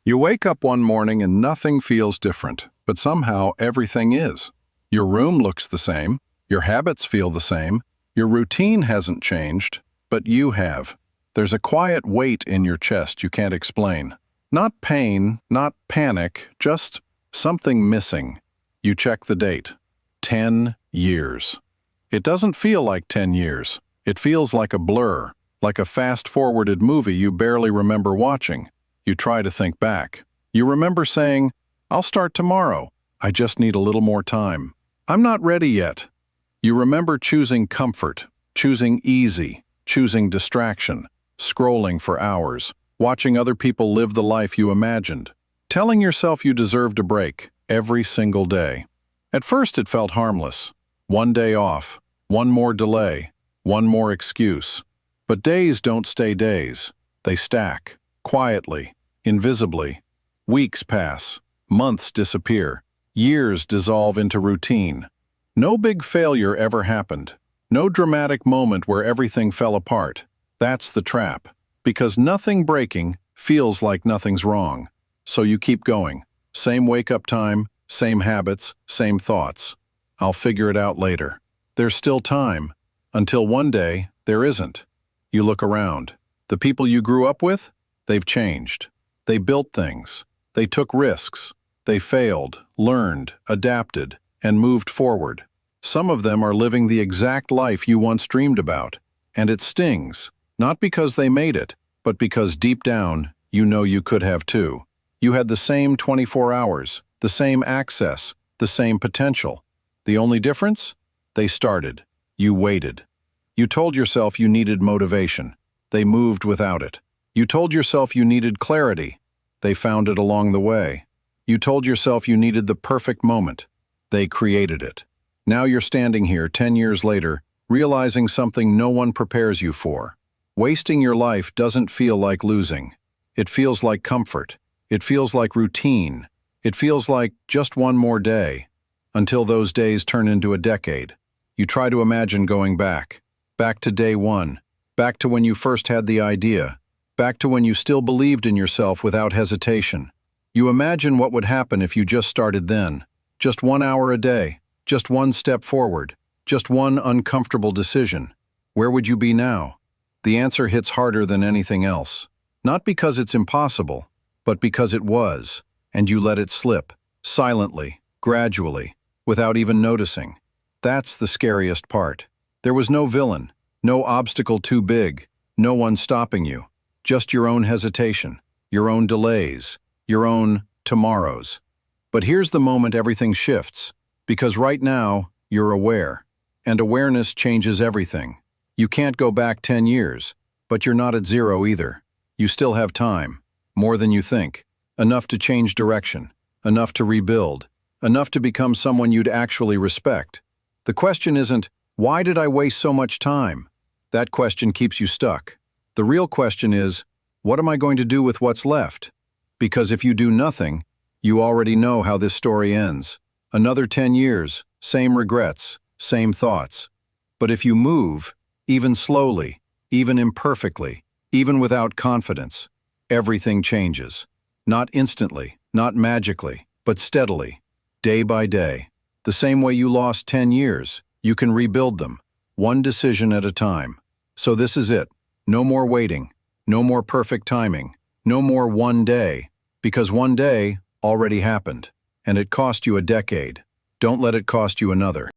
You wake up one morning and nothing feels different, but somehow everything is. Your room looks the same, your habits feel the same, your routine hasn't changed, but you have. There's a quiet weight in your chest you can't explain. Not pain, not panic, just something missing. You check the date. 10 years. It doesn't feel like 10 years. It feels like a blur, like a fast-forwarded movie you barely remember watching. You try to think back. You remember saying, "I'll start tomorrow. I just need a little more time. I'm not ready yet." You remember choosing comfort, choosing easy, choosing distraction, scrolling for hours, watching other people live the life you imagined, telling yourself you deserved a break every single day. At first it felt harmless. One day off, one more delay, one more excuse. But days don't stay days. They stack. Quietly, invisibly. Weeks pass, months disappear, years dissolve into routine. No big failure ever happened. No dramatic moment where everything fell apart. That's the trap. Because nothing breaking feels like nothing's wrong. So you keep going. Same wake-up time, same habits, same thoughts. I'll figure it out later. There's still time. Until one day, there isn't. You look around. The people you grew up with? They've changed. They built things. They took risks. They failed, learned, adapted, and moved forward. Some of them are living the exact life you once dreamed about. And it stings, not because they made it, but because deep down, you know you could have too. You had the same 24 hours, the same access, the same potential. The only difference? They started. You waited. You told yourself you needed motivation. They moved without it. You told yourself you needed clarity. They found it along the way. You told yourself you needed the perfect moment. They created it. Now you're standing here 10 years later, realizing something no one prepares you for. Wasting your life doesn't feel like losing. It feels like comfort. It feels like routine. It feels like just one more day. Until those days turn into a decade. You try to imagine going back. Back to day one. Back to when you first had the idea. Back to when you still believed in yourself without hesitation. You imagine what would happen if you just started then. Just 1 hour a day. Just one step forward. Just one uncomfortable decision. Where would you be now? The answer hits harder than anything else. Not because it's impossible, but because it was, and you let it slip, silently, gradually, without even noticing. That's the scariest part. There was no villain, no obstacle too big, no one stopping you. Just your own hesitation, your own delays, your own tomorrows. But here's the moment everything shifts, because right now, you're aware. And awareness changes everything. You can't go back 10 years, but you're not at zero either. You still have time, more than you think, enough to change direction, enough to rebuild, enough to become someone you'd actually respect. The question isn't, why did I waste so much time? That question keeps you stuck. The real question is, what am I going to do with what's left? Because if you do nothing, you already know how this story ends. Another 10 years, same regrets, same thoughts. But if you move, even slowly, even imperfectly, even without confidence, everything changes. Not instantly, not magically, but steadily, day by day. The same way you lost 10 years, you can rebuild them, one decision at a time. So this is it. No more waiting, no more perfect timing, no more one day, because one day already happened, and it cost you a decade. Don't let it cost you another.